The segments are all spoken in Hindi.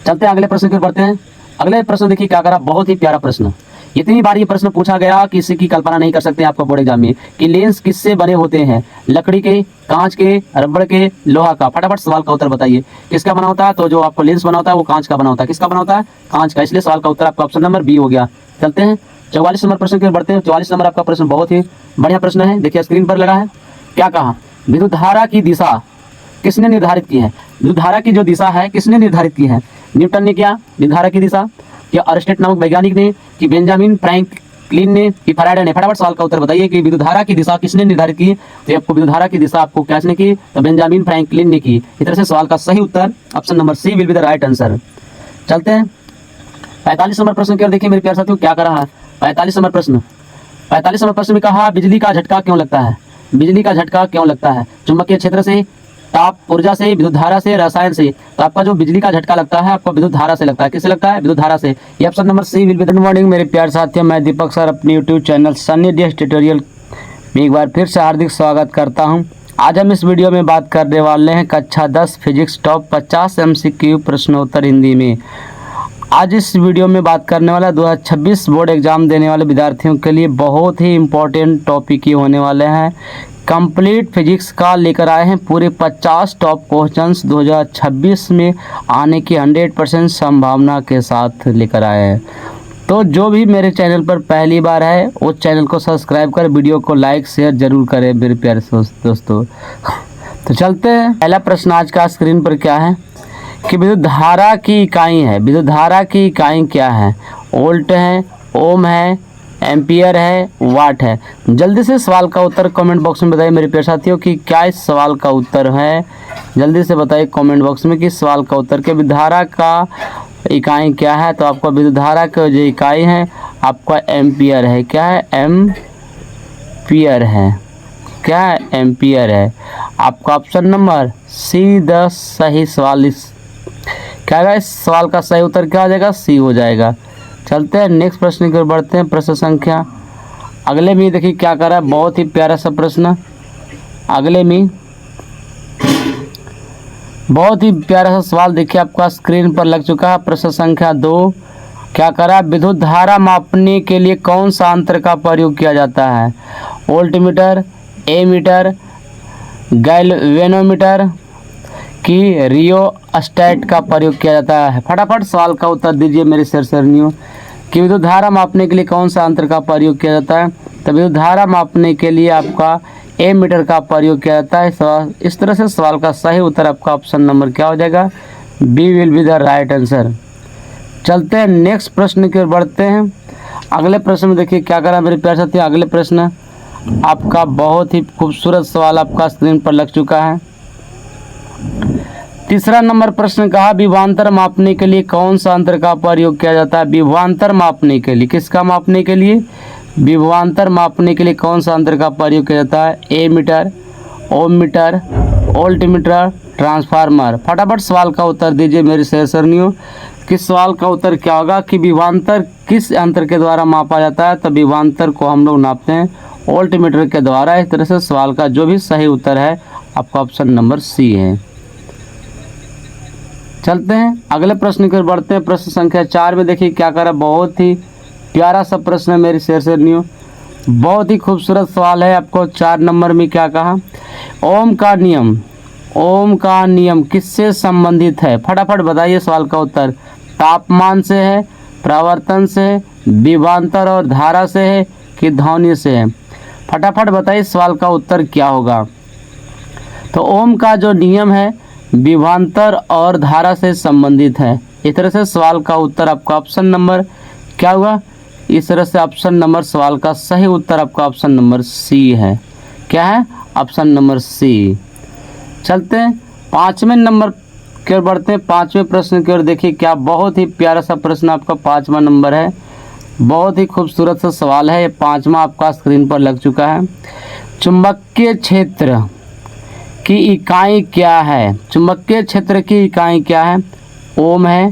चलते हैं अगले प्रश्न की ओर बढ़ते हैं। अगले प्रश्न देखिए क्या करा, बहुत ही प्यारा प्रश्न। इतनी बार ये प्रश्न पूछा गया कि इसकी कल्पना नहीं कर सकते आपका बोर्ड एग्जाम में कि लेंस किससे बने होते हैं, लकड़ी के, कांच के, रबड़ के, लोहा का। फटाफट सवाल का उत्तर बताइए किसका बना होता है। तो जो आपको लेंस बना होता है वो कांच का बना होता है। किसका बना होता है? कांच का। इसलिए सवाल का उत्तर आपका ऑप्शन नंबर बी हो गया। चलते हैं 44 नंबर प्रश्न की ओर बढ़ते हैं। 44 नंबर आपका प्रश्न बहुत ही बढ़िया प्रश्न है, देखिए स्क्रीन पर लगा है। क्या कहा, विद्युत धारा की दिशा किसने निर्धारित की है? विद्युत धारा की जो दिशा है किसने निर्धारित की है? न्यूटन ने किया विद्युत धारा की दिशा, या अरस्टेट नामक वैज्ञानिक ने, कि बेंजामिन फ्रैंकलिन ने, कि फैराडे ने? फटाफट सवाल का उत्तर बताइए कि विद्युत धारा की दिशा किसने निर्धारित की। तो आपको विद्युत धारा की दिशा आपको किसने की? तो बेंजामिन फ्रैंकलिन ने की। इस तरह से सवाल का सही उत्तर option number C will be the right answer. चलते हैं 45 नंबर प्रश्न की ओर। देखिए मेरे प्यारे साथियों क्या कर रहा है 45 नंबर प्रश्न। 45 नंबर प्रश्न में कहा, बिजली का झटका क्यों लगता है? बिजली का झटका क्यों लगता है? चुंबकीय क्षेत्र से, ताप ऊर्जा से, विद्युत धारा से, रसायन से? तो आपका जो बिजली का झटका लगता है आपको विद्युत धारा से लगता है। किससे लगता है? विद्युत धारा से। ये option number C will be. Good morning मेरे प्यारे साथियों, मैं दीपक सर अपने YouTube channel Sunny DS tutorial में एक बार फिर से हार्दिक स्वागत करता हूं। आज हम इस वीडियो में बात करने वाले हैं कक्षा 10 फिजिक्स टॉप 50 MCQ प्रश्नोत्तर हिंदी में। आज इस वीडियो में बात करने वाला 2026 बोर्ड एग्जाम देने वाले विद्यार्थियों के लिए बहुत ही इम्पोर्टेंट टॉपिक ही होने वाले हैं। कंप्लीट फिजिक्स का लेकर आए हैं पूरे 50 टॉप क्वेश्चंस 2026 में आने की 100% संभावना के साथ लेकर आए हैं। तो जो भी मेरे चैनल पर पहली बार है उस चैनल को सब्सक्राइब कर वीडियो को लाइक शेयर जरूर करें मेरे प्यारे दोस्तों। तो चलते हैं, पहला प्रश्न आज का स्क्रीन पर क्या है कि विद्युत धारा की इकाई है। विद्युत धारा की इकाई क्या है? वोल्ट है, ओम है, एम्पियर है, वाट है? जल्दी से सवाल का उत्तर कमेंट बॉक्स में बताइए मेरे प्यारे साथियों कि क्या इस सवाल का उत्तर है। जल्दी से बताइए कमेंट बॉक्स में कि सवाल का उत्तर के विद्युत धारा का इकाई क्या है। तो आपका विद्युत धारा का जो इकाई है आपका एम्पियर है। क्या है? एम्पियर है। क्या है? एम्पियर है। आपका ऑप्शन नंबर सी 10 सही सवाल। इस क्या है? इस सवाल का सही उत्तर क्या हो जाएगा? सी हो जाएगा। चलते हैं नेक्स्ट प्रश्न की ओर बढ़ते हैं। प्रश्न संख्या अगले में देखिए क्या कर रहा है, बहुत ही प्यारा सा प्रश्न। अगले में बहुत ही प्यारा सा सवाल देखिए आपका स्क्रीन पर लग चुका है। प्रश्न संख्या 2 क्या कर रहा है, विद्युत धारा मापने के लिए कौन सा यंत्र का प्रयोग किया जाता है? वोल्टमीटर, एमीटर, गैल्वेनोमीटर की रियोस्टेट का प्रयोग किया जाता है? फटाफट सवाल का उत्तर दीजिए मेरे सरसरनियों कि विद्युत धारा मापने के लिए कौन सा यंत्र का प्रयोग किया जाता है। तो विद्युत धारा मापने के लिए आपका एमीटर का प्रयोग किया जाता है। इस तरह से सवाल का सही उत्तर आपका ऑप्शन नंबर क्या हो जाएगा? B will be the right answer. चलते हैं नेक्स्ट प्रश्न की ओर बढ़ते हैं। अगले प्रश्न में देखिए क्या करा मेरे प्यारे साथी। अगले प्रश्न आपका बहुत ही खूबसूरत सवाल आपका स्क्रीन पर लग चुका है। तीसरा नंबर प्रश्न कहा, विभवांतर मापने के लिए कौन सा यंत्र का प्रयोग किया जाता है? विभवांतर मापने के लिए, किसका मापने के लिए? विभवांतर मापने के लिए कौन सा यंत्र का प्रयोग किया जाता है? एमीटर, ओम मीटर, वोल्टमीटर, ट्रांसफार्मर? फटाफट सवाल का उत्तर दीजिए मेरे सहसरनियों कि सवाल का उत्तर क्या होगा कि विभवांतर किस यंत्र के द्वारा मापा जाता है? तो विभवांतर को हम लोग नापते हैं वोल्टमीटर के द्वारा। इस तरह से सवाल का जो भी सही उत्तर है आपका ऑप्शन नंबर सी है। चलते हैं अगले प्रश्न की ओर बढ़ते हैं। प्रश्न संख्या 4 में देखिए क्या कर रहा है, बहुत ही प्यारा सा प्रश्न है मेरी शेरनियों। बहुत ही खूबसूरत सवाल है। आपको 4 नंबर में क्या कहा, ओम का नियम, ओम का नियम किससे संबंधित है? फटाफट बताइए सवाल का उत्तर। तापमान से है, परावर्तन से है, विभवांतर और धारा से है कि ध्वनि से है? फटाफट बताइए सवाल का उत्तर क्या होगा। तो ओम का जो नियम है विभवांतर और धारा से संबंधित है। इस तरह से सवाल का उत्तर आपका ऑप्शन नंबर क्या हुआ? इस तरह से ऑप्शन नंबर सवाल का सही उत्तर आपका ऑप्शन नंबर सी है। क्या है? Option number C. चलते हैं 5वें नंबर की ओर बढ़ते हैं। 5वें प्रश्न की ओर देखिए क्या बहुत ही प्यारा सा प्रश्न आपका 5वां नंबर है। बहुत ही खूबसूरत सा सवाल है। ये 5वां आपका स्क्रीन पर लग चुका है। चुंबकीय क्षेत्र की इकाई क्या है? चुंबकीय क्षेत्र की इकाई क्या है? ओम है,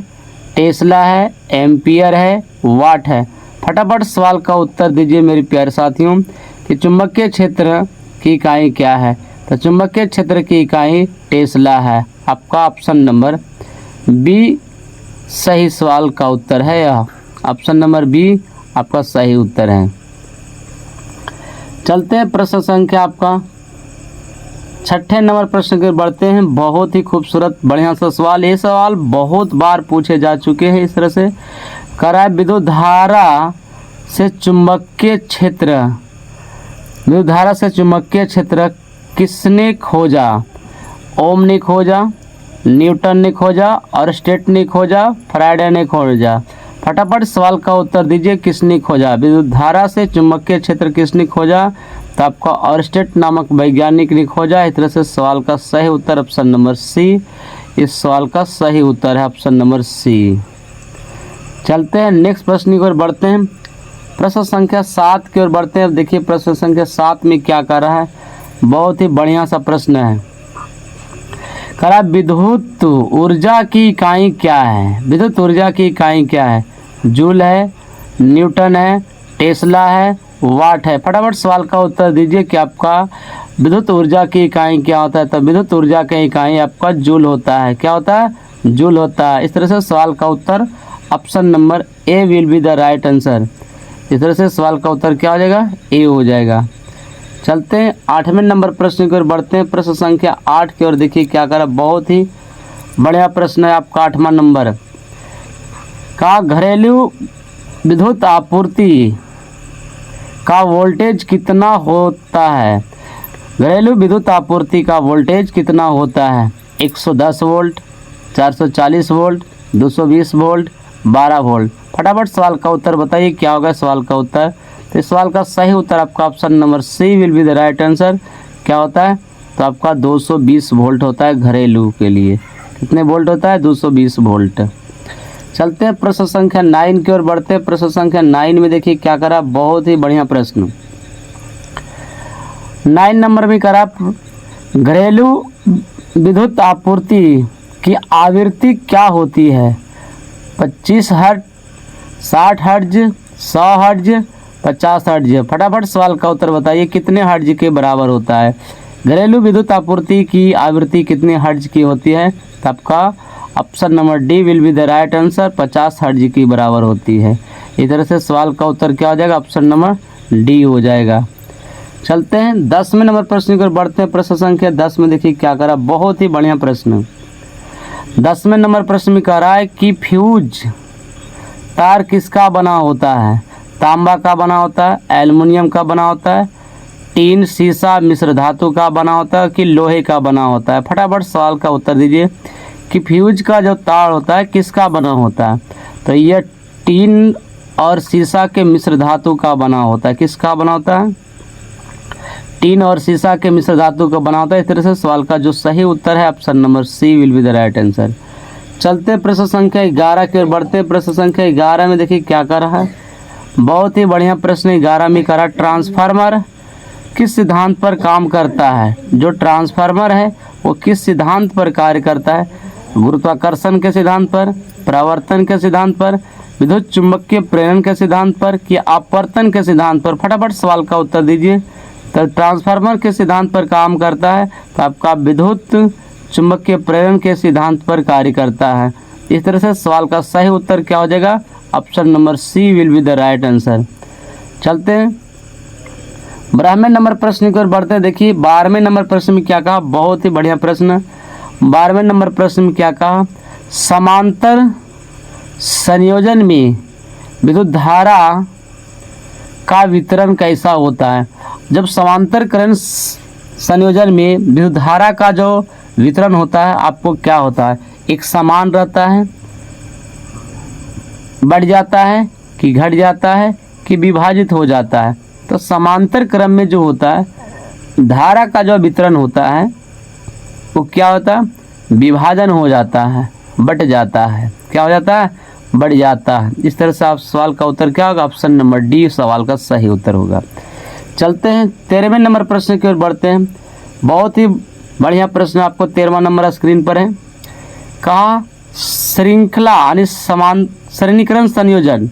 टेस्ला है, एम्पियर है, वाट है? फटाफट सवाल का उत्तर दीजिए मेरे प्यारे साथियों कि चुंबकीय क्षेत्र की इकाई क्या है? तो चुंबकीय क्षेत्र की इकाई टेस्ला है। आपका ऑप्शन नंबर बी सही सवाल का उत्तर है यह। ऑप्शन नंबर बी आपका सही उत्तर है। चलते हैं प्रश्न संख्या आपका 6ठे नंबर प्रश्न की ओर बढ़ते हैं। बहुत ही खूबसूरत बढ़िया सा सवाल। ये सवाल बहुत बार पूछे जा चुके हैं। इस तरह से करा है, विद्युत धारा से चुंबकीय क्षेत्र, विद्युत धारा से चुंबकीय क्षेत्र किसने खोजा? ओम ने खोजा, न्यूटन ने खोजा, ऑरस्टेट ने खोजा, फैराडे ने खोजा। फटाफट सवाल का उत्तर दीजिए, किसने खोजा? विद्युत धारा से चुंबकीय क्षेत्र किसने खोजा? तो आपका ऑरस्टेट नामक वैज्ञानिक ने खोजा। इस तरह से सवाल का सही उत्तर ऑप्शन नंबर सी, इस सवाल का सही उत्तर है ऑप्शन नंबर सी। चलते हैं नेक्स्ट प्रश्न की ओर बढ़ते हैं। प्रश्न संख्या 7 की ओर बढ़ते हैं। अब देखिए प्रश्न संख्या 7 में क्या कर रहा है, बहुत ही बढ़िया सा प्रश्न है। करा विद्युत ऊर्जा की इकाई क्या है? विद्युत ऊर्जा की इकाई क्या है? जूल है, न्यूटन है, टेस्ला है, वाट है। फटाफट सवाल का उत्तर दीजिए कि आपका विद्युत ऊर्जा की इकाई क्या होता है? तो विद्युत ऊर्जा की इकाई आपका जूल होता है। क्या होता है? जूल होता है। इस तरह से सवाल का उत्तर option number A will be the right answer. इस तरह से सवाल का उत्तर क्या हो जाएगा? ए हो जाएगा। चलते हैं 8वें नंबर प्रश्न की ओर बढ़ते हैं। प्रश्न संख्या 8 की ओर देखिए क्या करा, बहुत ही बढ़िया प्रश्न है आपका 8वां नंबर का। घरेलू विद्युत आपूर्ति का वोल्टेज कितना होता है? घरेलू विद्युत आपूर्ति का वोल्टेज कितना होता है? 110 वोल्ट, 440 वोल्ट, 220 वोल्ट, 12 वोल्ट। फटाफट सवाल का उत्तर बताइए, क्या होगा सवाल का उत्तर? तो इस सवाल का सही उत्तर आपका option number C will be the right answer. क्या होता है? तो आपका 220 वोल्ट होता है घरेलू के लिए। कितने वोल्ट होता है? 220 वोल्ट। चलते हैं प्रश्न संख्या 9 की ओर बढ़ते हैं। प्रश्न संख्या 9 में देखिए क्या करा, बहुत ही बढ़िया प्रश्न। 9 नंबर में करा, घरेलू विद्युत आपूर्ति की आवृत्ति क्या होती है? 25 हर्ट्ज, 60 हर्ट्ज, 100 हर्ट्ज, 50 हर्ट्ज। फटाफट सवाल का उत्तर बताइए, कितने हर्ट्ज के बराबर होता है? घरेलू विद्युत आपूर्ति की आवृत्ति कितने हर्ट्ज की होती है? तो आपका option number D will be the right answer, 50 hertz की बराबर होती है। इस तरह से सवाल का उत्तर क्या हो जाएगा? ऑप्शन नंबर डी हो जाएगा। चलते हैं 10वें नंबर प्रश्न की ओर बढ़ते हैं। प्रश्न संख्या 10 में देखिए क्या करा, बहुत ही बढ़िया प्रश्न। 10वें नंबर प्रश्न में कह रहा है कि फ्यूज तार किसका बना होता है? तांबा का बना होता है, एल्युमिनियम का बना होता है, टीन शीशा मिश्र धातु का बना होता है कि लोहे का बना होता है? फटाफट सवाल का उत्तर दीजिए कि फ्यूज का जो तार होता है किसका बना होता है? तो यह टीन और शीशा के मिश्र धातु का बना होता है। किसका बना होता है? टीन और शीशा के मिश्र धातु का बना होता है। इस तरह से सवाल का जो सही उत्तर है option number C will be the right answer. चलते प्रश्न संख्या 11 की ओर बढ़ते। प्रश्न संख्या 11 में देखिए क्या कर रहा है, बहुत ही बढ़िया प्रश्न 11 में करा। ट्रांसफार्मर किस सिद्धांत पर काम करता है? जो ट्रांसफार्मर है वो किस सिद्धांत पर कार्य करता है? गुरुत्वाकर्षण के सिद्धांत पर, परावर्तन के सिद्धांत पर, विद्युत चुंबकीय प्रेरण के सिद्धांत पर कि अपवर्तन के सिद्धांत पर? फटाफट सवाल का उत्तर दीजिए। तो ट्रांसफार्मर के सिद्धांत पर काम करता है, तो आपका विद्युत चुंबकीय प्रेरण के सिद्धांत पर कार्य करता है। इस तरह से सवाल का सही उत्तर क्या हो जाएगा? Option number C will be the right answer. चलते हैं 12वें नंबर प्रश्न की ओर बढ़ते हैं। देखिए 12वें नंबर प्रश्न में क्या कहा, बहुत ही बढ़िया प्रश्न। 12वें नंबर प्रश्न में क्या कहा, समांतर संयोजन में विद्युत धारा का वितरण कैसा होता है? जब समांतर करंट संयोजन में विद्युत धारा का जो वितरण होता है आपको क्या होता है? एक समान रहता है, बढ़ जाता है कि घट जाता है कि विभाजित हो जाता है? तो समांतर क्रम में जो होता है धारा का जो वितरण होता है वो क्या होता है? विभाजन हो जाता है, बढ़ जाता है। क्या हो जाता है? बढ़ जाता है। इस तरह से आप सवाल का उत्तर क्या होगा? ऑप्शन नंबर डी सवाल का सही उत्तर होगा। चलते हैं 13वें नंबर प्रश्न की ओर बढ़ते हैं। बहुत ही बढ़िया प्रश्न आपको 13वां नंबर स्क्रीन पर है। कहा श्रृंखला यानी समान श्रेणीक्रम संयोजन,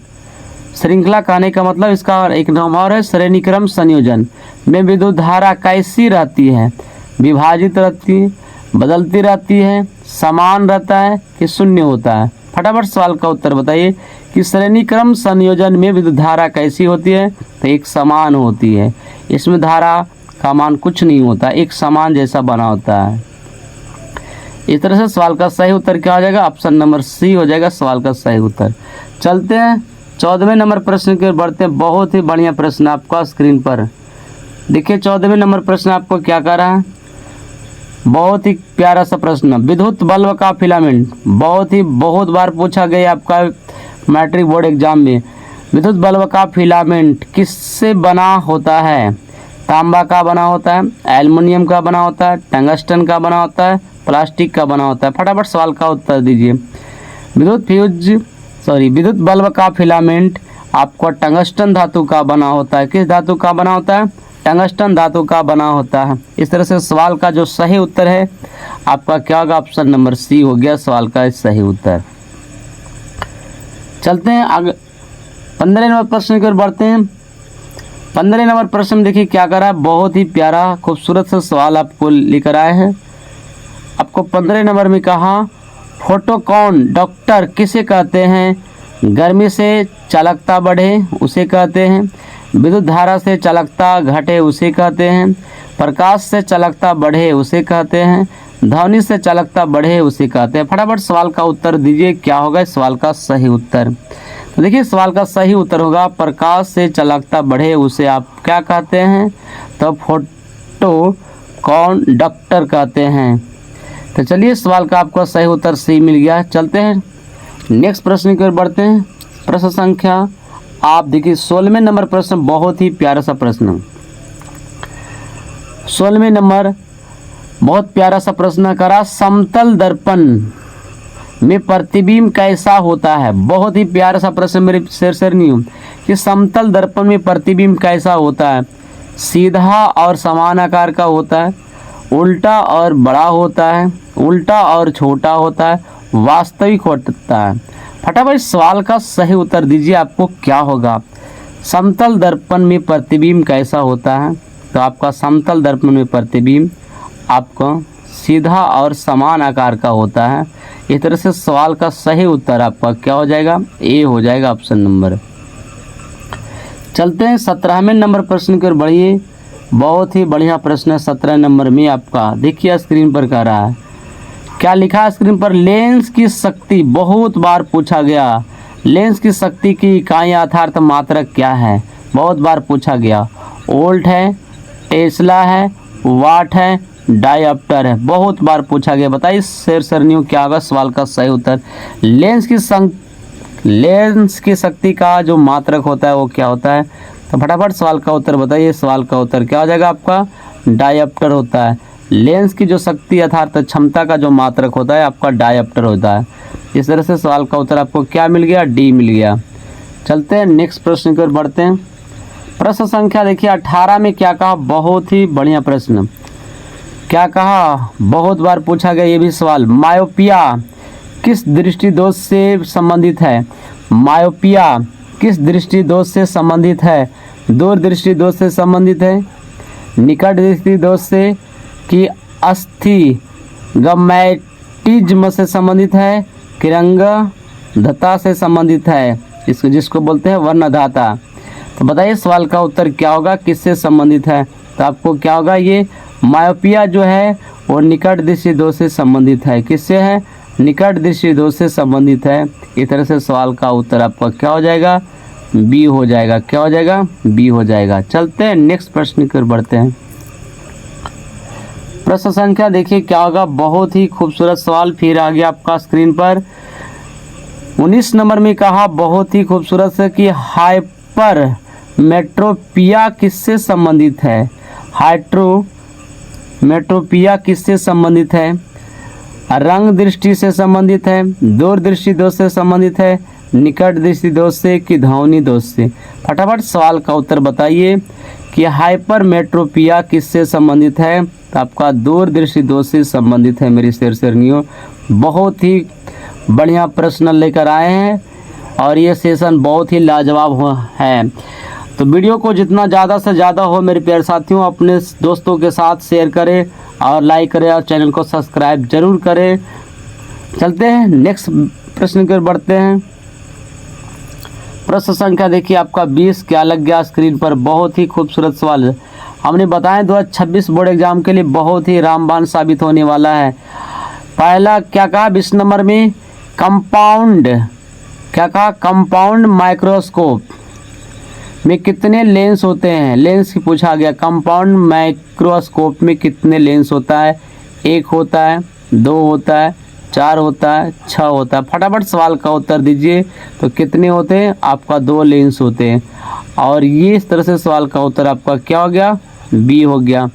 श्रृंखला कहने का मतलब इसका एक नाम और है श्रेणीक्रम संयोजन में विद्युत धारा कैसी रहती है? विभाजित रहती है, बदलती रहती है, समान रहता है कि शून्य होता है? फटाफट सवाल का उत्तर बताइए कि श्रेणी क्रम संयोजन में विद्युत धारा कैसी होती है, तो एक समान होती है। इसमें धारा का मान कुछ नहीं होता, एक समान जैसा बना होता है। इस तरह से सवाल का सही उत्तर क्या हो जाएगा, ऑप्शन नंबर सी हो जाएगा सवाल का सही उत्तर। चलते हैं 14वें नंबर प्रश्न की ओर बढ़ते हैं। बहुत ही बढ़िया प्रश्न आपका स्क्रीन पर देखिए। 14वें नंबर प्रश्न आपको क्या कह रहा है, बहुत ही प्यारा सा प्रश्न। विद्युत बल्ब का फिलामेंट बहुत बार पूछा गया आपका मैट्रिक बोर्ड एग्जाम में। विद्युत बल्ब का फिलामेंट किससे बना होता है, तांबा का बना होता है, एल्युमिनियम का बना होता है, टंगस्टन का बना होता है, प्लास्टिक का बना होता है। फटाफट सवाल का उत्तर दीजिए। विद्युत बल्ब का फिलामेंट आपको टंगस्टन धातु का बना होता है। किस धातु का बना होता है, टंगस्टन धातु का बना होता है। इस तरह से सवाल का जो सही उत्तर है आपका क्या होगा, ऑप्शन नंबर सी हो गया सवाल का सही उत्तर। चलते हैं आगे 15 नंबर प्रश्न की ओर बढ़ते हैं। 15 नंबर प्रश्न देखिए क्या करा है, बहुत ही प्यारा खूबसूरत सा सवाल आपको लेकर आए हैं। आपको 15 नंबर में कहा फोटोकॉन्डक्टर किसे कहते हैं, गर्मी से चालकता बढ़े उसे कहते हैं, विद्युत धारा से चालकता घटे उसे कहते हैं, प्रकाश से चालकता बढ़े उसे कहते हैं, ध्वनि से चालकता बढ़े उसे कहते हैं। फटाफट सवाल का उत्तर दीजिए, क्या होगा इस सवाल का सही उत्तर। तो देखिए सवाल का सही उत्तर होगा प्रकाश से चालकता बढ़े उसे आप क्या कहते हैं, तो फोटोकॉन्डक्टर कहते हैं। तो चलिए सवाल का आपको सही उत्तर सी मिल गया। चलते हैं नेक्स्ट प्रश्न की ओर बढ़ते हैं। प्रश्न संख्या आप देखिए 16वें नंबर प्रश्न, बहुत ही प्यारा सा प्रश्न। 16वें नंबर बहुत प्यारा सा प्रश्न करा, समतल दर्पण में प्रतिबिंब कैसा होता है। बहुत ही प्यारा सा प्रश्न मेरे शेर नहीं हूँ कि समतल दर्पण में प्रतिबिंब कैसा होता है, सीधा और समान आकार का होता है, उल्टा और बड़ा होता है, उल्टा और छोटा होता है, वास्तविक होता है। फटाफट सवाल का सही उत्तर दीजिए, आपको क्या होगा। समतल दर्पण में प्रतिबिंब कैसा होता है, तो आपका समतल दर्पण में प्रतिबिंब आपको सीधा और समान आकार का होता है। इस तरह से सवाल का सही उत्तर आपका क्या हो जाएगा, ए हो जाएगा ऑप्शन नंबर। चलते हैं 17वें नंबर प्रश्न की ओर बढ़िए। बहुत ही बढ़िया प्रश्न है 17 नंबर में आपका। देखिए स्क्रीन पर कह रहा है, क्या लिखा है स्क्रीन पर, लेंस की शक्ति बहुत बार पूछा गया। लेंस की शक्ति की इकाई यथार्थ मात्रक क्या है, बहुत बार पूछा गया। वोल्ट है, टेस्ला है, वाट है, डायोप्टर है, बहुत बार पूछा गया। बताइए शेर सरनियों क्या होगा सवाल का सही उत्तर। लेंस की शक्ति का जो मात्रक होता है वो क्या होता है, तो फटाफट सवाल का उत्तर बताइए। सवाल का उत्तर क्या हो जाएगा आपका, डायोप्टर होता है। लेंस की जो शक्ति अर्थात क्षमता का जो मात्रक होता है आपका डायोप्टर होता है। इस तरह से सवाल का उत्तर आपको क्या मिल गया, डी मिल गया। चलते हैं नेक्स्ट प्रश्न की ओर बढ़ते हैं। प्रश्न संख्या देखिए 18 में क्या कहा, बहुत ही बढ़िया प्रश्न। क्या कहा, बहुत बार पूछा गया ये भी सवाल, मायोपिया किस दृष्टि दोष से संबंधित है। मायोपिया किस दृष्टि दोष से संबंधित है, दूर दृष्टि दोष से संबंधित है, निकट दृष्टि दोष से, कि अस्थिगमैटिज्म से संबंधित है, किरंगधता से संबंधित है, इसको जिसको बोलते हैं वर्णधाता। तो बताइए सवाल का उत्तर क्या होगा, किससे संबंधित है। तो आपको क्या होगा, ये मायोपिया जो है वो निकट दृष्टि दोष से संबंधित है। किससे है, निकट दृष्टि दोष से संबंधित है। इस तरह से सवाल का उत्तर आपका क्या हो जाएगा, बी हो जाएगा। क्या हो जाएगा, बी हो जाएगा। चलते हैं नेक्स्ट प्रश्न की ओर बढ़ते हैं। प्रश्न संख्या देखिए क्या होगा, बहुत ही खूबसूरत सवाल फिर आ गया आपका स्क्रीन पर। 19 नंबर में कहा बहुत ही खूबसूरत से कि हाइपर मेट्रोपिया किससे संबंधित है। हाइड्रोमेट्रोपिया किससे संबंधित है, रंग दृष्टि से संबंधित है, दूर दृष्टि दोष से संबंधित है, निकट दृष्टि दोष से, कि ध्वनि दोष से। फटाफट सवाल का उत्तर बताइए कि हाइपरमेट्रोपिया किससे संबंधित है। तो आपका दूर दृष्टि दोष से संबंधित है। मेरी शेरनियों बहुत ही बढ़िया प्रश्न लेकर आए हैं और ये सेशन बहुत ही लाजवाब है। तो वीडियो को जितना ज़्यादा से ज़्यादा हो मेरे प्यारे साथियों अपने दोस्तों के साथ शेयर करें और लाइक करें और चैनल को सब्सक्राइब जरूर करें। चलते हैं नेक्स्ट प्रश्न की ओर बढ़ते हैं। प्रश्न संख्या देखिए आपका 20 क्या लग गया स्क्रीन पर, बहुत ही खूबसूरत सवाल हमने बताया 2026 बोर्ड एग्जाम के लिए बहुत ही रामबाण साबित होने वाला है। पहला क्या कहा 20 नंबर में, कंपाउंड, क्या कहा कंपाउंड माइक्रोस्कोप में कितने लेंस होते हैं, लेंस की पूछा गया। कंपाउंड माइक्रोस्कोप में कितने लेंस होता है, 1 होता है, 2 होता है, 4 होता है, 6 होता है। फटाफट सवाल का उत्तर दीजिए। तो कितने होते हैं, आपका 2 लेंस होते हैं। और ये इस तरह से सवाल का उत्तर आपका क्या हो गया, बी हो गया।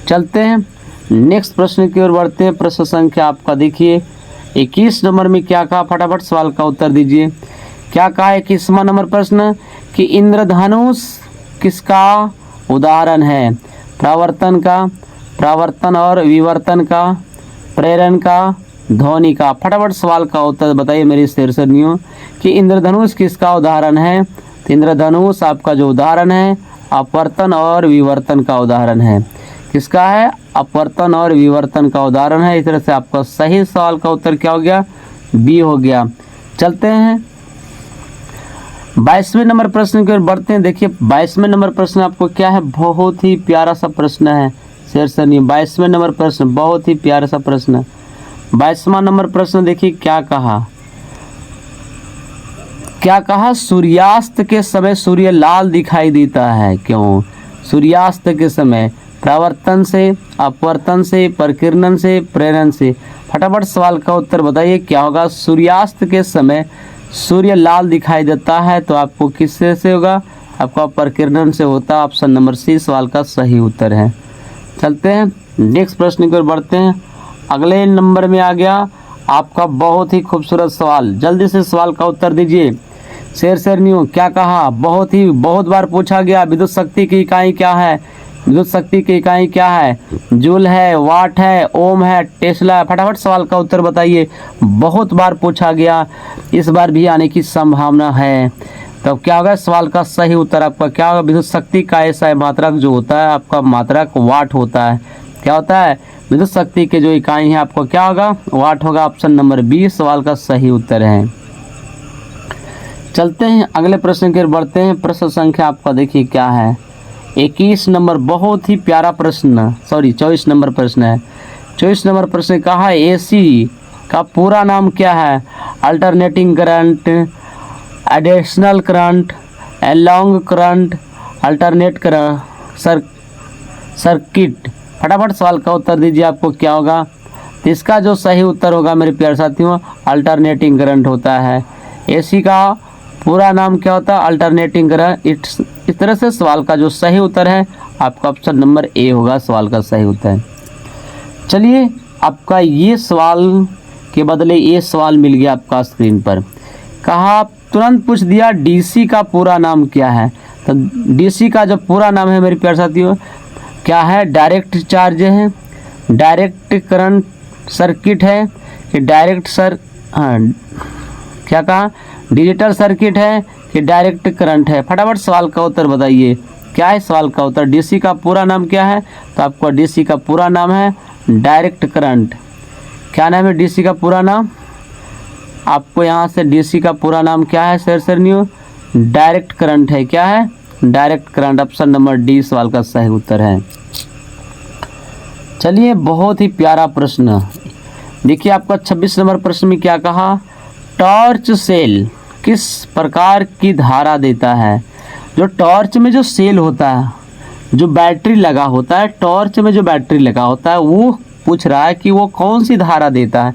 चलते हैं नेक्स्ट प्रश्न की ओर बढ़ते हैं। प्रश्न संख्या आपका देखिए 21 नंबर में क्या कहा, फटाफट सवाल का उत्तर दीजिए। क्या कहा 21वां नंबर प्रश्न कि इंद्रधनुष किसका उदाहरण है, प्रवर्तन का, प्रावर्तन और विवर्तन का, प्रेरण का, ध्वनि का। फटाफट सवाल का उत्तर बताइए मेरी शेरसरनियों कि इंद्रधनुष किसका उदाहरण है। तो इंद्रधनुष आपका जो उदाहरण है अपवर्तन और विवर्तन का उदाहरण है। किसका है, अपवर्तन और विवर्तन का उदाहरण है। इस तरह से आपका सही सवाल का उत्तर क्या हो गया, बी हो गया। चलते हैं 22वें नंबर प्रश्न की ओर बढ़ते हैं। देखिए 22वें नंबर प्रश्न आपको क्या है, बहुत ही प्यारा सा प्रश्न है शेरसरनी। 22वें नंबर प्रश्न बहुत ही प्यारा सा प्रश्न। 22वां नंबर प्रश्न देखिए क्या कहा, क्या कहा सूर्यास्त के समय सूर्य लाल दिखाई देता है, क्यों। सूर्यास्त के समय प्रावर्तन से, अपवर्तन से, प्रकीर्णन से, प्रेरण से। फटाफट सवाल का उत्तर बताइए क्या होगा। सूर्यास्त के समय सूर्य लाल दिखाई देता है तो आपको किससे से होगा, आपका प्रकीर्णन से होता है। ऑप्शन नंबर सी सवाल का सही उत्तर है। चलते हैं नेक्स्ट प्रश्न की ओर बढ़ते हैं। अगले नंबर में आ गया आपका बहुत ही खूबसूरत सवाल, जल्दी से सवाल का उत्तर दीजिए। शेरसरनियों क्या कहा, बहुत बार पूछा गया विद्युत शक्ति की इकाई क्या है, विद्युत शक्ति की इकाई क्या है, जूल है, वाट है, ओम है, टेस्ला है। फटाफट सवाल का उत्तर बताइए, बहुत बार पूछा गया, इस बार भी आने की संभावना है। तो क्या होगा सवाल का सही उत्तर आपका क्या होगा, विद्युत शक्ति का ऐसा मात्रक जो होता है आपका मात्रक वाट होता है। क्या होता है, विद्युत शक्ति के जो इकाई है आपको क्या होगा, वाट होगा। ऑप्शन नंबर बी सवाल का सही उत्तर है। चलते हैं अगले प्रश्न की ओर बढ़ते हैं। प्रश्न संख्या आपका देखिए क्या है 21 नंबर, बहुत ही प्यारा प्रश्न, 24 नंबर प्रश्न है। 24 नंबर प्रश्न कहा एसी का पूरा नाम क्या है, alternating current, additional current, long current, alternate current, circuit. फटाफट सवाल का उत्तर दीजिए आपको क्या होगा। तो इसका जो सही उत्तर होगा मेरे प्यारे साथियों अल्टरनेटिंग करंट होता है। एसी का पूरा नाम क्या होता है, अल्टरनेटिंग करंट। इस तरह से सवाल का जो सही उत्तर है आपका ऑप्शन नंबर ए होगा सवाल का सही उत्तर। चलिए आपका ये सवाल के बदले ये सवाल मिल गया आपका स्क्रीन पर। कहा तुरंत पूछ दिया डीसी का पूरा नाम क्या है। तो डीसी का जो पूरा नाम है मेरे प्यारे साथियों क्या है, डायरेक्ट चार्ज है, डायरेक्ट करंट सर्किट है, कि डायरेक्ट क्या कहा डिजिटल सर्किट है कि डायरेक्ट करंट है। फटाफट सवाल का उत्तर बताइए क्या है सवाल का उत्तर। डीसी का पूरा नाम क्या है, तो आपको डीसी का पूरा नाम है डायरेक्ट करंट। क्या नाम है डीसी का पूरा नाम, आपको यहाँ से डीसी का पूरा नाम क्या है शेरसरनियों, डायरेक्ट करंट है। क्या है, direct current. Option number D सवाल का सही उत्तर है। चलिए बहुत ही प्यारा प्रश्न देखिए आपका 26 नंबर प्रश्न में क्या कहा, टॉर्च सेल किस प्रकार की धारा देता है। जो टॉर्च में जो सेल होता है, जो बैटरी लगा होता है, टॉर्च में जो बैटरी लगा होता है वो पूछ रहा है कि वो कौन सी धारा देता है,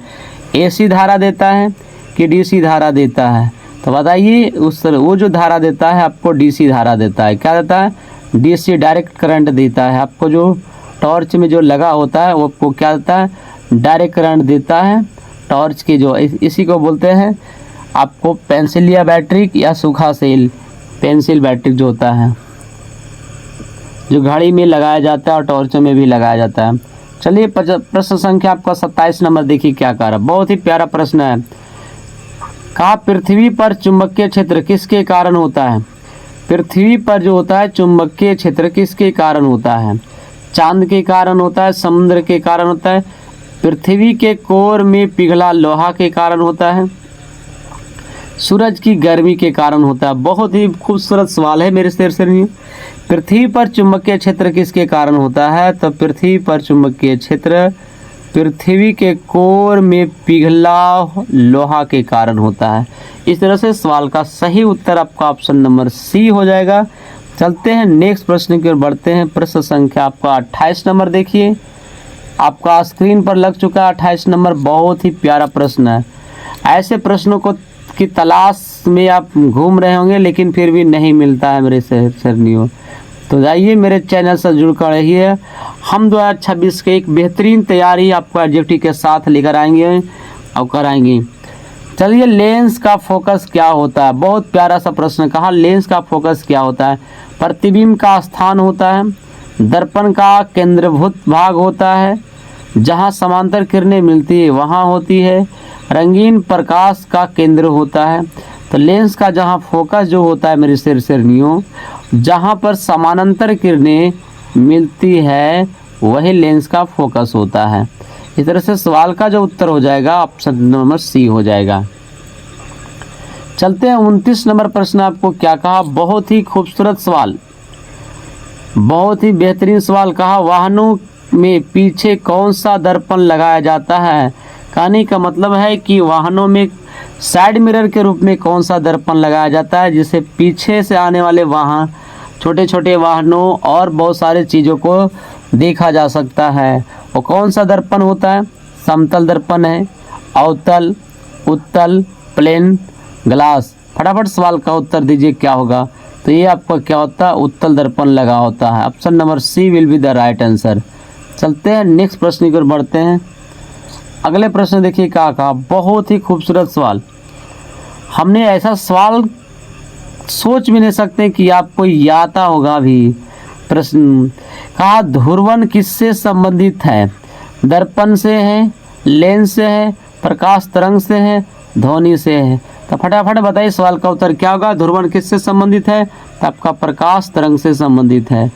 एसी धारा देता है कि डीसी धारा देता है। तो बताइए वो जो धारा देता है आपको डीसी धारा देता है। क्या देता है, डीसी डायरेक्ट करंट देता है। आपको जो टॉर्च में जो लगा होता है वो आपको क्या देता है, डायरेक्ट करंट देता है। टॉर्च की जो इसी को बोलते हैं आपको पेंसिल या बैटरी या सूखा सेल, पेंसिल बैटरी जो होता है जो घड़ी में लगाया जाता है और टॉर्च में भी लगाया जाता है। चलिए प्रश्न संख्या आपका 27 नंबर देखिए क्या कह रहा है, बहुत ही प्यारा प्रश्न है। कहा पृथ्वी पर चुंबकीय क्षेत्र किसके कारण होता है। पृथ्वी पर जो होता है चुंबकीय क्षेत्र किसके कारण होता है, चांद के कारण होता है, समुद्र के कारण होता है, पृथ्वी के कोर में पिघला लोहा के कारण होता है, सूरज की गर्मी के कारण होता है। बहुत ही खूबसूरत सवाल है मेरे शेर। पृथ्वी पर चुंबकीय क्षेत्र किसके कारण होता है? तो पृथ्वी पर चुंबकीय क्षेत्र पृथ्वी के कोर में पिघला लोहा के कारण होता है। इस तरह से सवाल का सही उत्तर आपका ऑप्शन नंबर सी हो जाएगा। चलते हैं नेक्स्ट प्रश्न की ओर बढ़ते हैं। प्रश्न संख्या आपका 28 नंबर देखिए, आपका स्क्रीन पर लग चुका है 28 नंबर। बहुत ही प्यारा प्रश्न है। ऐसे प्रश्नों को की तलाश में आप घूम रहे होंगे लेकिन फिर भी नहीं मिलता है मेरे सरनियों। तो जाइए मेरे चैनल से जुड़ कर रहिए। हम 2026 के एक बेहतरीन तैयारी आपको एडजेक्टिव के साथ लेकर आएंगे और कराएंगे। चलिए, लेंस का फोकस क्या होता है? बहुत प्यारा सा प्रश्न कहा। लेंस का फोकस क्या होता है? प्रतिबिंब का स्थान होता है, दर्पण का केंद्रभूत भाग होता है, जहाँ समांतर किरणें मिलती है वहाँ होती है, रंगीन प्रकाश का केंद्र होता है। तो लेंस का जहाँ फोकस जो होता है मेरे शेरनियों, जहाँ पर समानांतर किरणें मिलती है वही लेंस का फोकस होता है। इस तरह से सवाल का जो उत्तर हो जाएगा ऑप्शन नंबर सी हो जाएगा। चलते हैं 29 नंबर प्रश्न। आपको क्या कहा? बहुत ही खूबसूरत सवाल, बहुत ही बेहतरीन सवाल कहा। वाहनों में पीछे कौन सा दर्पण लगाया जाता है? कहने का मतलब है कि वाहनों में साइड मिरर के रूप में कौन सा दर्पण लगाया जाता है, जिससे पीछे से आने वाले वाहन, छोटे छोटे वाहनों और बहुत सारे चीज़ों को देखा जा सकता है। वो कौन सा दर्पण होता है? समतल दर्पण है, अवतल, उत्तल, प्लेन, ग्लास। फटाफट सवाल का उत्तर दीजिए क्या होगा? तो ये आपका क्या होता है? उत्तल दर्पण लगा होता है। Option number C will be the right answer. चलते हैं नेक्स्ट प्रश्न की ओर बढ़ते हैं। अगले प्रश्न देखिए क्या कहा। बहुत ही खूबसूरत सवाल। हमने ऐसा सवाल सोच भी नहीं सकते कि आपको ये आता होगा भी। प्रश्न कहा, ध्रुवन किससे संबंधित है? दर्पण से है, लेंस से है, प्रकाश तरंग से है, ध्वनि से है। तो फटाफट बताइए सवाल का उत्तर क्या होगा? ध्रुवन किससे संबंधित है? तो आपका प्रकाश तरंग से संबंधित है।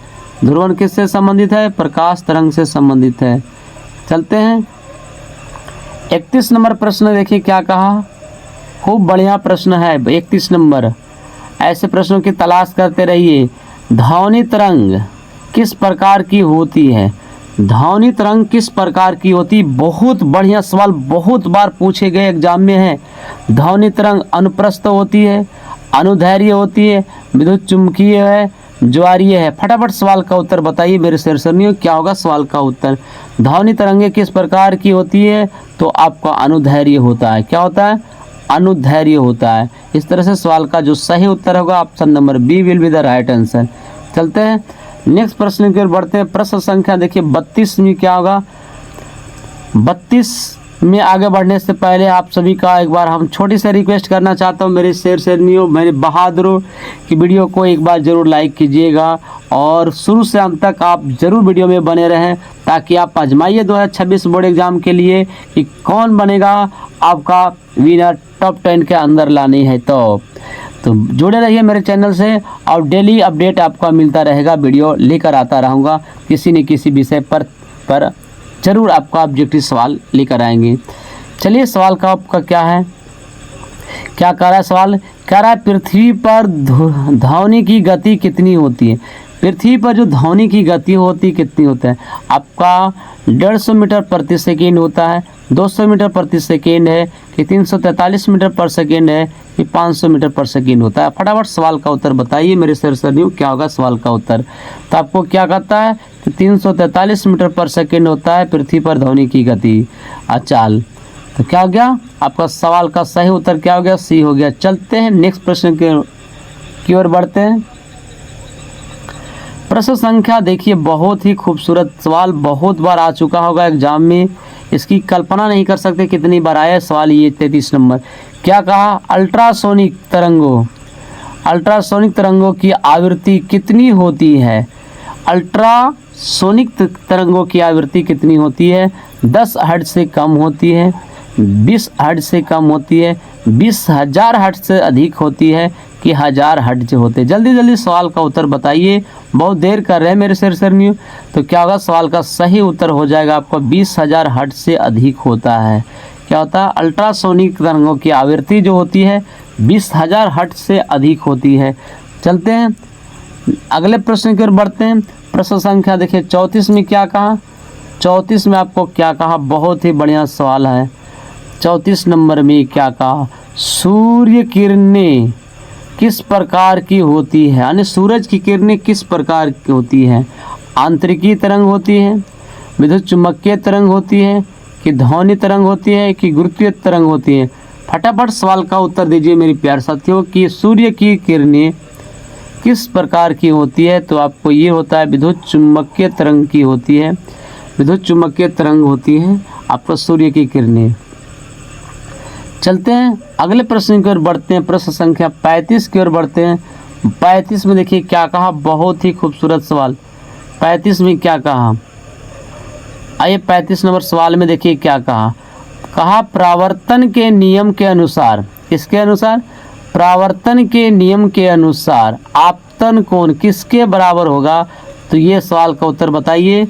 ध्रुवन किससे संबंधित है? प्रकाश तरंग से संबंधित है। चलते हैं 31 नंबर प्रश्न देखिए क्या कहा। खूब बढ़िया प्रश्न है 31 नंबर। ऐसे प्रश्नों की तलाश करते रहिए। ध्वनि तरंग किस प्रकार की होती है? ध्वनि तरंग किस प्रकार की होती? बहुत बढ़िया सवाल, बहुत बार पूछे गए एग्जाम में है। ध्वनि तरंग अनुप्रस्थ होती है, अनुदैर्घ्य होती है, विद्युत चुंबकीय है, ज्वारीय है। फटाफट सवाल का उत्तर बताइए मेरे शेरनियों, क्या होगा सवाल का उत्तर? ध्वनि तरंगे किस प्रकार की होती है? तो आपका अनुदैर्घ्य होता है। क्या होता है? अनुदैर्घ्य होता है। इस तरह से सवाल का जो सही उत्तर होगा option number B will be the right answer. चलते हैं नेक्स्ट प्रश्न की ओर बढ़ते हैं। प्रश्न संख्या देखिए 32 में क्या होगा। 32 में आगे बढ़ने से पहले आप सभी का एक बार हम छोटी सी रिक्वेस्ट करना चाहता हूँ मेरे शेरनियों, मेरे बहादुरों की वीडियो को एक बार ज़रूर लाइक कीजिएगा और शुरू से अंत तक आप ज़रूर वीडियो में बने रहें ताकि आप आजमाइए 2026 बोर्ड एग्ज़ाम के लिए कि कौन बनेगा आपका विनर, टॉप 10 के अंदर लानी है। तो जुड़े रहिए मेरे चैनल से और डेली अपडेट आपका मिलता रहेगा। वीडियो लेकर आता रहूँगा किसी न किसी विषय पर जरूर आपका ऑब्जेक्टिव सवाल लेकर आएंगे। चलिए सवाल का आपका क्या है, क्या कह रहा है सवाल? कह रहा है पृथ्वी पर ध्वनि की गति कितनी होती है? पृथ्वी पर जो ध्वनि की गति होती कितनी होता है? आपका 150 मीटर प्रति सेकेंड होता है, 200 मीटर प्रति सेकेंड है कि 343 मीटर पर सेकेंड है कि 500 मीटर पर सेकेंड होता है? फटाफट सवाल का उत्तर बताइए मेरे शेरनियों, क्या होगा सवाल का उत्तर? तो आपको क्या कहता है कि 343 मीटर पर सेकेंड होता है पृथ्वी पर ध्वनि की गति चाल। तो क्या हो गया आपका सवाल का सही उत्तर? क्या हो गया? सी हो गया। चलते हैं नेक्स्ट प्रश्न की ओर बढ़ते हैं। प्रश्न संख्या देखिए बहुत ही खूबसूरत सवाल, बहुत बार आ चुका होगा एग्जाम में, इसकी कल्पना नहीं कर सकते कितनी बार आया सवाल। ये 33 नंबर क्या कहा? अल्ट्रासोनिक तरंगों की आवृत्ति कितनी होती है? अल्ट्रासोनिक तरंगों की आवृत्ति कितनी होती है? 10 हर्ट्ज से कम होती है, 20 हर्ट्ज से कम होती है, 20,000 हर्ट्ज से अधिक होती है कि 1000 हर्ट्ज होते हैं? जल्दी जल्दी सवाल का उत्तर बताइए, बहुत देर कर रहे हैं मेरे शेरनियों। तो क्या होगा सवाल का सही उत्तर हो जाएगा आपको 20,000 हर्ट्ज से अधिक होता है। क्या होता है? अल्ट्रासोनिक तरंगों की आवृत्ति जो होती है 20,000 हर्ट्ज से अधिक होती है। चलते हैं अगले प्रश्न की ओर बढ़ते हैं। प्रश्न संख्या देखिए 34 में क्या कहा, 34 में आपको क्या कहा, बहुत ही बढ़िया सवाल है। 34 नंबर में क्या कहा, सूर्य किरणें किस प्रकार की होती है, यानी सूरज की किरणें किस प्रकार की होती है, आंतरिकी तरंग होती है, विद्युत चुम्बकीय तरंग होती है, कि ध्वनि तरंग होती है, कि गुरुत्वीय तरंग होती है। फटाफट सवाल का उत्तर दीजिए मेरे प्यारे साथियों कि सूर्य की किरणें किस प्रकार की होती है। तो आपको ये होता है विद्युत चुम्बकीय तरंग की होती है, विद्युत चुम्बकीय तरंग होती है आपको सूर्य की किरणें। चलते हैं अगले प्रश्न की ओर बढ़ते हैं। प्रश्न संख्या 35 की ओर बढ़ते हैं। 35 में देखिए क्या कहा, बहुत ही खूबसूरत सवाल। 35 में क्या कहा, आइए 35 नंबर सवाल में देखिए क्या कहा, कहा प्रावर्तन के नियम के अनुसार, किसके अनुसार, प्रावर्तन के नियम के अनुसार आपतन कोण किसके बराबर होगा। तो ये सवाल का उत्तर बताइए।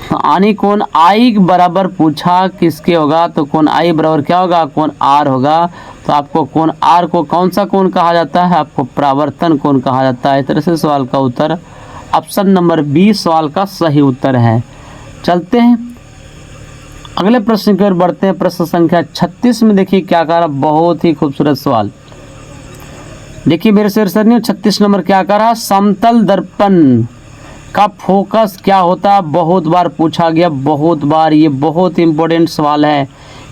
यानी कोण आई बराबर पूछा किसके होगा, तो कोण आई बराबर क्या होगा, कोण आर होगा। तो आपको कोण आर को कौन सा कोण कहा जाता है, आपको प्रावर्तन कोण कहा जाता है। इस तरह से सवाल का उत्तर ऑप्शन नंबर बी सवाल का सही उत्तर है। चलते हैं अगले प्रश्न की ओर बढ़ते हैं। प्रश्न संख्या 36 में देखिए क्या कहा, बहुत ही खूबसूरत सवाल। देखिए मेरे सर ने 36 नंबर क्या कहा, समतल दर्पण का फोकस क्या होता है। बहुत बार पूछा गया, बहुत बार, ये बहुत इंपॉर्टेंट सवाल है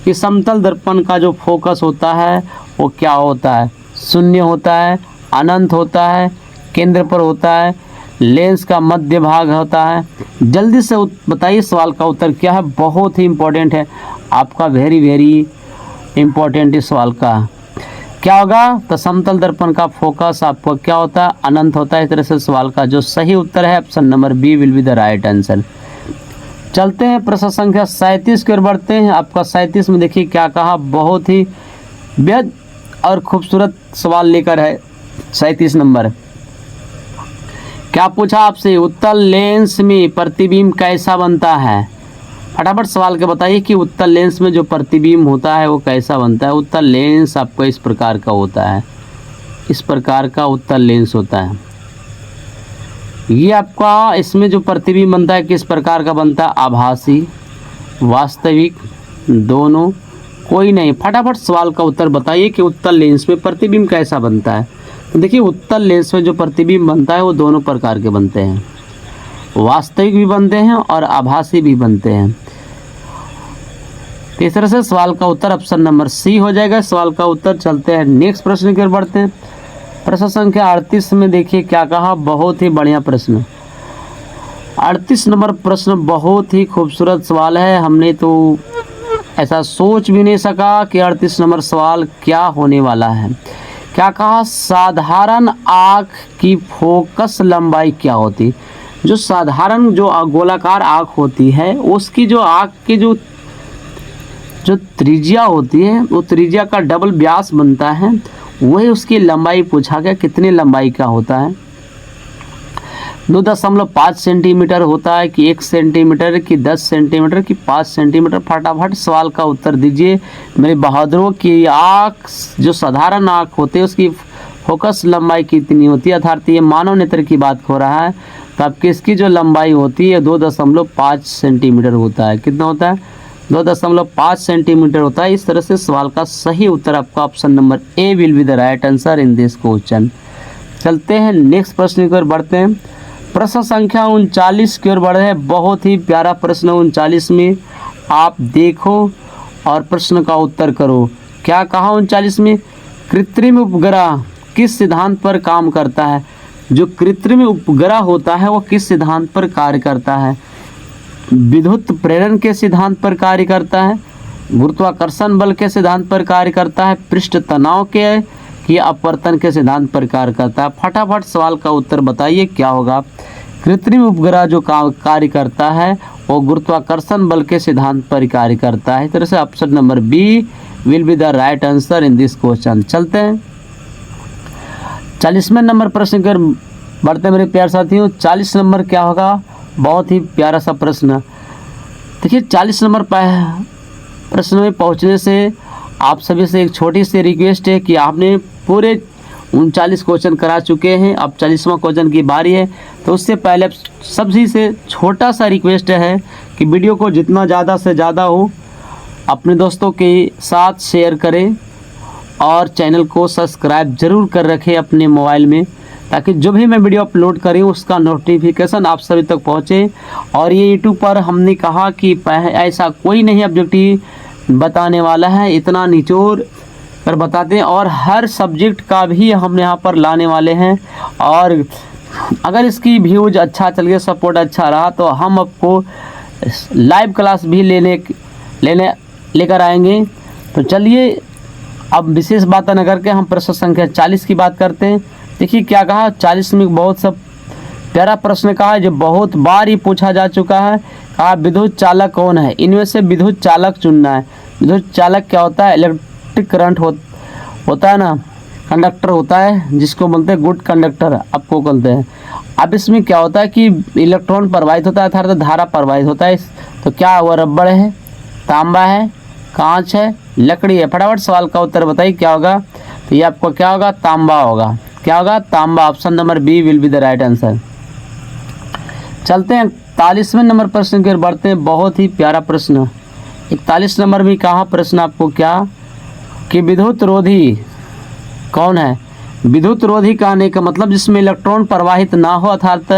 कि समतल दर्पण का जो फोकस होता है वो क्या होता है, शून्य होता है, अनंत होता है, केंद्र पर होता है, लेंस का मध्य भाग होता है। जल्दी से बताइए सवाल का उत्तर क्या है, बहुत ही इम्पोर्टेंट है आपका, वेरी वेरी इम्पोर्टेंट इस सवाल का क्या होगा। तो समतल दर्पण का फोकस आपको क्या होता है, अनंत होता है। इस तरह से सवाल का जो सही उत्तर है option number B will be the right answer. चलते हैं प्रश्न संख्या 37 की ओर बढ़ते हैं। आपका 37 में देखिए क्या कहा, बहुत ही बेहद और खूबसूरत सवाल लेकर है 37 नंबर। क्या पूछा आपसे, उत्तल लेंस में प्रतिबिंब कैसा बनता है। फटाफट सवाल के बताइए कि उत्तल लेंस में जो प्रतिबिंब होता है वो कैसा बनता है। उत्तल लेंस आपको इस प्रकार का होता है, इस प्रकार का उत्तल लेंस होता है। ये आपका इसमें जो प्रतिबिंब बनता है किस प्रकार का बनता है, आभासी, वास्तविक, दोनों, कोई नहीं। फटाफट सवाल का उत्तर बताइए कि उत्तल लेंस में प्रतिबिंब कैसा बनता है। तो देखिए उत्तल लेंस में जो प्रतिबिंब बनता है वो दोनों प्रकार के बनते हैं, वास्तविक भी बनते हैं और आभासी भी बनते हैं। इस तरह से सवाल का उत्तर ऑप्शन नंबर सी हो जाएगा सवाल का उत्तर। चलते हैं नेक्स्ट प्रश्न की ओर बढ़ते हैं। प्रश्न संख्या 38 में देखिए क्या कहा, बहुत ही बढ़िया प्रश्न। 38 नंबर प्रश्न बहुत ही खूबसूरत सवाल है। हमने तो ऐसा सोच भी नहीं सका कि 38 नंबर सवाल क्या होने वाला है। क्या कहा, साधारण आँख की फोकस लंबाई क्या होती। जो साधारण जो गोलाकार आँख होती है उसकी जो आँख की जो त्रिज्या होती है वो त्रिज्या का डबल व्यास बनता है, वही उसकी लंबाई पूछा गया, कितनी लंबाई का होता है। 2.5 सेंटीमीटर होता है कि 1 सेंटीमीटर की 10 सेंटीमीटर की 5 सेंटीमीटर। फटाफट सवाल का उत्तर दीजिए मेरे बहादुरों की आँख जो साधारण आँख होती है उसकी फोकस लंबाई कितनी होती है, अर्थात ये मानव नेत्र की बात हो रहा है। तो आपकी इसकी जो लंबाई होती है 2.5 सेंटीमीटर होता है। कितना होता है, 2.5 सेंटीमीटर होता है। इस तरह से सवाल का सही उत्तर आपका option number A will be the right answer in this question. चलते हैं नेक्स्ट प्रश्न की ओर बढ़ते हैं। प्रश्न संख्या 39 की ओर बढ़े हैं। बहुत ही प्यारा प्रश्न 39 में, आप देखो और प्रश्न का उत्तर करो। क्या कहा 39 में, कृत्रिम उपग्रह किस सिद्धांत पर काम करता है। जो कृत्रिम उपग्रह होता है वो किस सिद्धांत पर कार्य करता है। विद्युत प्रेरण के सिद्धांत पर कार्य करता है, गुरुत्वाकर्षण बल के सिद्धांत पर कार्य करता है, पृष्ठ तनाव के या अपवर्तन के सिद्धांत पर कार्य करता है। फटाफट सवाल का उत्तर बताइए क्या होगा। कृत्रिम उपग्रह जो कार्य करता है वो गुरुत्वाकर्षण बल के सिद्धांत पर कार्य करता है। इस तरह से option number B will be the right answer in this question. चलते हैं 40वें नंबर प्रश्न कर बढ़ते हैं मेरे प्यारे साथियों। 40 नंबर क्या होगा, बहुत ही प्यारा सा प्रश्न। देखिए 40 नंबर प्रश्न में पहुंचने से आप सभी से एक छोटी सी रिक्वेस्ट है कि आपने पूरे 39 क्वेश्चन करा चुके हैं। अब 40वां क्वेश्चन की बारी है। तो उससे पहले सबसे से छोटा सा रिक्वेस्ट है कि वीडियो को जितना ज़्यादा से ज़्यादा हो अपने दोस्तों के साथ शेयर करें और चैनल को सब्सक्राइब ज़रूर कर रखें अपने मोबाइल में, ताकि जो भी मैं वीडियो अपलोड करूँ उसका नोटिफिकेशन आप सभी तक पहुँचे। और ये यूट्यूब पर हमने कहा कि ऐसा कोई नहीं ऑब्जेक्टिव बताने वाला है, इतना निचोड़ कर बताते हैं और हर सब्जेक्ट का भी हम यहाँ पर लाने वाले हैं। और अगर इसकी व्यूज अच्छा चल गया, सपोर्ट अच्छा रहा, तो हम आपको लाइव क्लास भी लेकर आएंगे। तो चलिए अब विशेष बात न करके हम प्रश्न संख्या 40 की बात करते हैं। देखिए क्या कहा, 40 में बहुत सब प्यारा प्रश्न कहा है जो बहुत बार ही पूछा जा चुका है। कहा विद्युत चालक कौन है, इनमें से विद्युत चालक चुनना है। विद्युत चालक क्या होता है, इलेक्ट्रिक करंट होता है ना, कंडक्टर होता है जिसको बोलते हैं गुड कंडक्टर आपको बोलते हैं। अब इसमें क्या होता है कि इलेक्ट्रॉन प्रवाहित होता है अर्थात धारा प्रवाहित होता है। तो क्या वो रबड़ है, तांबा है, कांच है, लकड़ी है? फटाफट सवाल का उत्तर बताइए क्या होगा। तो ये आपको क्या होगा, तांबा होगा। क्या होगा, तांबा। Option number B will be the right answer. चलते हैं 41वें नंबर प्रश्न की ओर बढ़ते हैं। बहुत ही प्यारा प्रश्न 41 नंबर में कहा प्रश्न आपको क्या कि विद्युत रोधी कौन है। विद्युत रोधी कहने का मतलब जिसमें इलेक्ट्रॉन प्रवाहित ना हो अर्थात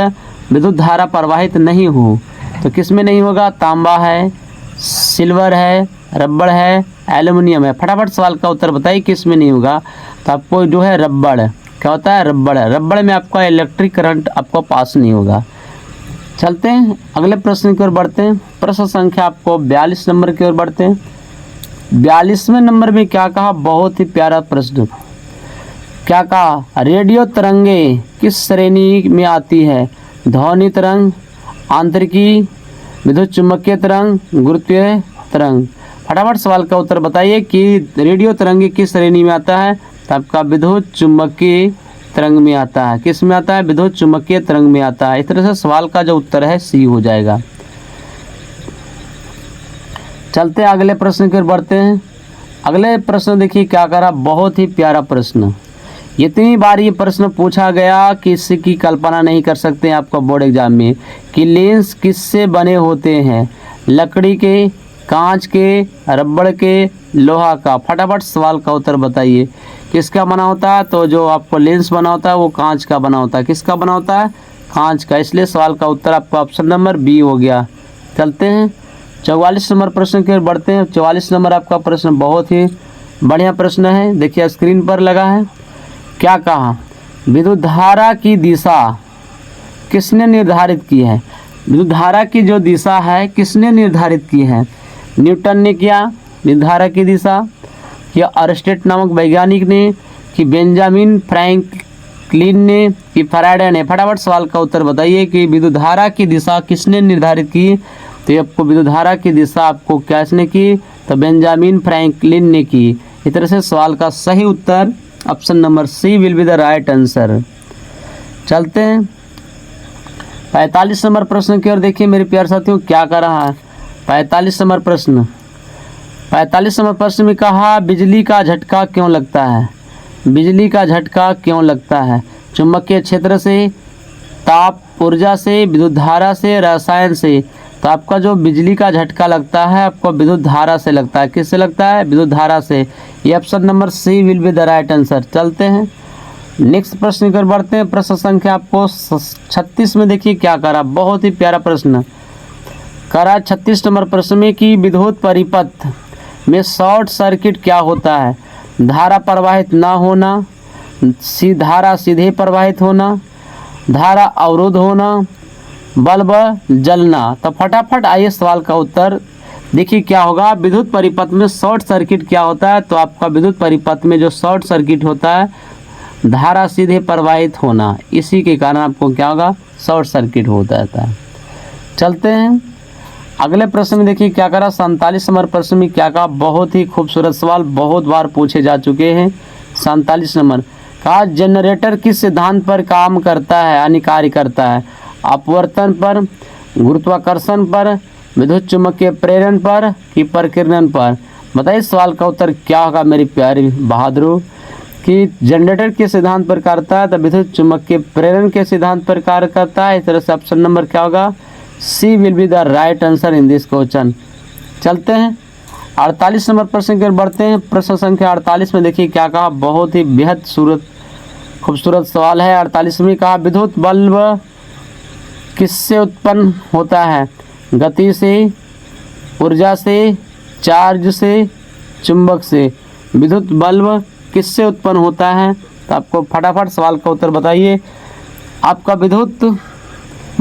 विद्युत धारा प्रवाहित नहीं हो। तो किस में नहीं होगा, तांबा है, सिल्वर है, रबड़ है, एल्युमिनियम है। फटाफट सवाल का उत्तर बताइए किस में नहीं होगा। तो आपको जो है रबड़, क्या होता है, रबड़ है। रबड़ में आपका इलेक्ट्रिक करंट आपको पास नहीं होगा। चलते हैं अगले प्रश्न की ओर बढ़ते हैं। प्रश्न संख्या आपको 42 नंबर की ओर बढ़ते हैं। 42वें नंबर में क्या कहा, बहुत ही प्यारा प्रश्न। क्या कहा, रेडियो तरंगे किस श्रेणी में आती है। ध्वनि तरंग, आंतरिकी, विद्युत चुम्बकीय तरंग, गुरुत्वीय तरंग। फटाफट सवाल का उत्तर बताइए कि रेडियो तरंगे किस श्रेणी में आता है। तो आपका विद्युत चुम्बकीय तरंग में आता है। किस में आता है, विद्युत चुम्बकीय तरंग में आता है। इस तरह से सवाल का जो उत्तर है सी हो जाएगा। चलते हैं अगले प्रश्न की ओर बढ़ते हैं। अगले प्रश्न देखिए क्या करा, बहुत ही प्यारा प्रश्न। इतनी बार ये प्रश्न पूछा गया कि इसकी कल्पना नहीं कर सकते हैं आपका बोर्ड एग्जाम में कि लेंस किससे बने होते हैं। लकड़ी के, कांच के, रबड़ के, लोहा का। फटाफट सवाल का उत्तर बताइए किसका बना होता है। तो जो आपको लेंस बना होता है वो कांच का बना होता है। किसका बना होता है, कांच का। इसलिए सवाल का उत्तर आपका ऑप्शन नंबर बी हो गया। चलते हैं 44 नंबर प्रश्न की ओर बढ़ते हैं। 44 नंबर आपका प्रश्न बहुत ही बढ़िया प्रश्न है। देखिए स्क्रीन पर लगा है। क्या कहा, विद्युत धारा की दिशा किसने निर्धारित की है। विद्युत धारा की जो दिशा है किसने निर्धारित की है। न्यूटन ने किया विद्युत धारा की दिशा, या अरस्टेट नामक वैज्ञानिक ने, कि बेंजामिन फ्रैंकलिन ने, कि फैराडे ने। फटाफट सवाल का उत्तर बताइए कि विद्युत धारा की दिशा किसने निर्धारित की। तो आपको विद्युत धारा की दिशा आपको किसने की, तो बेंजामिन फ्रैंकलिन ने की। इस तरह से सवाल का सही उत्तर option number C will be the right answer. चलते हैं 45 नंबर प्रश्न की ओर। देखिए मेरे प्यारे साथियों क्या कर रहा है 45 नंबर प्रश्न। 45 नंबर प्रश्न में कहा बिजली का झटका क्यों लगता है। बिजली का झटका क्यों लगता है। चुंबकीय क्षेत्र से, ताप ऊर्जा से, विद्युत धारा से, रसायन से। तो आपका जो बिजली का झटका लगता है आपको विद्युत धारा से लगता है। किससे लगता है, विद्युत धारा से। ये option number C will be the right answer. चलते हैं नेक्स्ट प्रश्न की ओर बढ़ते हैं। प्रश्न संख्या आपको 36 में देखिए क्या करा, बहुत ही प्यारा प्रश्न करा 36 नंबर प्रश्न में कि विद्युत परिपथ में शॉर्ट सर्किट क्या होता है। धारा प्रवाहित ना होना, धारा सीधे प्रवाहित होना, धारा अवरुद्ध होना, बल्ब जलना। तो फटाफट आइए सवाल का उत्तर देखिए क्या होगा। विद्युत परिपथ में शॉर्ट सर्किट क्या होता है। तो आपका विद्युत परिपथ में जो शॉर्ट सर्किट होता है, धारा सीधे प्रवाहित होना, इसी के कारण आपको क्या होगा, शॉर्ट सर्किट होता है। चलते हैं अगले प्रश्न में। देखिए क्या करा 47 नंबर प्रश्न में क्या कहा, बहुत ही खूबसूरत सवाल, बहुत बार पूछे जा चुके हैं। 47 नंबर कहा जनरेटर किस सिद्धांत पर काम करता है, यानी कार्य करता है। अपवर्तन पर, गुरुत्वाकर्षण पर, विद्युत चुम्बकीय प्रेरण पर, कि प्रकीर्णन पर। बताइए सवाल का उत्तर क्या होगा मेरी प्यारी बहादुर। कि जनरेटर के सिद्धांत पर कार्य करता है तो विद्युत चुम्बकीय प्रेरण के सिद्धांत पर कार्य करता है। इस तरह से ऑप्शन नंबर क्या होगा, C will be the right answer in this question. चलते हैं 48 नंबर प्रश्न की ओर बढ़ते हैं। प्रश्न संख्या 48 में देखिए क्या कहा, बहुत ही बेहद खूबसूरत सवाल है। 48वीं कहा, विद्युत बल्ब किससे उत्पन्न होता है, गति से, ऊर्जा से, चार्ज से, चुंबक से। विद्युत बल्ब किससे उत्पन्न होता है, तो आपको फटाफट सवाल का उत्तर बताइए। आपका विद्युत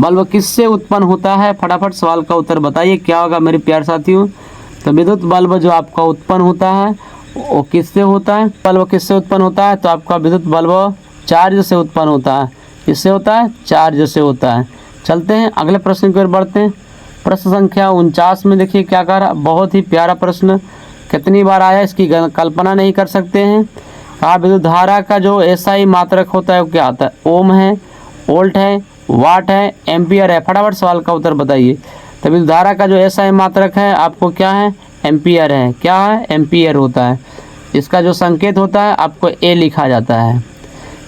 बल्ब किससे उत्पन्न होता है, फटाफट सवाल का उत्तर बताइए क्या होगा मेरे प्यारे साथियों। तो विद्युत बल्ब जो आपका उत्पन्न होता है वो किससे होता है, बल्ब किससे उत्पन्न होता है, तो आपका विद्युत बल्ब चार्ज से उत्पन्न होता है। किससे होता है, चार्ज से होता है। चलते हैं अगले प्रश्न की ओर बढ़ते हैं। प्रश्न संख्या 49 में देखिए क्या कह रहा, बहुत ही प्यारा प्रश्न, कितनी बार आया इसकी कल्पना नहीं कर सकते हैं। कहा विद्युत धारा का जो एसआई मात्रक होता है वो क्या आता है, ओम है, वोल्ट है, वाट है, एम्पियर है। फटाफट सवाल का उत्तर बताइए। तो विद्युत धारा का जो एसआई मात्रक है आपको क्या है, एम्पियर है। क्या है, एम्पियर होता है। इसका जो संकेत होता है आपको ए लिखा जाता है।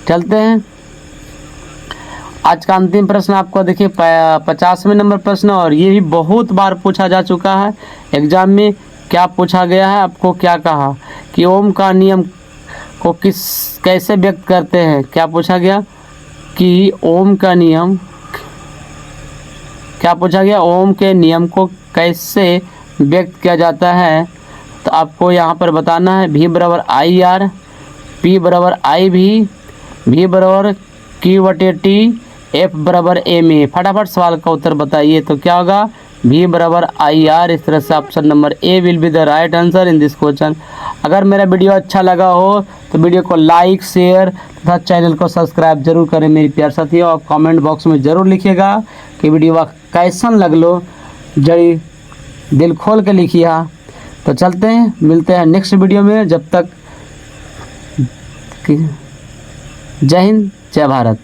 चलते हैं आज का अंतिम प्रश्न आपको देखिए 50वें नंबर प्रश्न, और ये भी बहुत बार पूछा जा चुका है एग्जाम में। क्या पूछा गया है, आपको क्या कहा कि ओम का नियम को कैसे व्यक्त करते हैं। क्या पूछा गया कि ओम का नियम, क्या पूछा गया, ओम के नियम को कैसे व्यक्त किया जाता है। तो आपको यहाँ पर बताना है V बराबर आई आर, P बराबर आई भी, V बराबर Q/T, F बराबर एम ए। फटाफट सवाल का उत्तर बताइए। तो क्या होगा, V बराबर आई आर। इस तरह से option number A will be the right answer in this question. अगर मेरा वीडियो अच्छा लगा हो तो वीडियो को लाइक, शेयर तथा चैनल को सब्सक्राइब जरूर करें मेरे प्यार साथियों। और कमेंट बॉक्स में ज़रूर लिखिएगा कि वीडियो कैसन लगलो, जड़ी दिल खोल के लिखिए। तो चलते हैं, मिलते हैं नेक्स्ट वीडियो में। जब तक जय हिंद, जय भारत।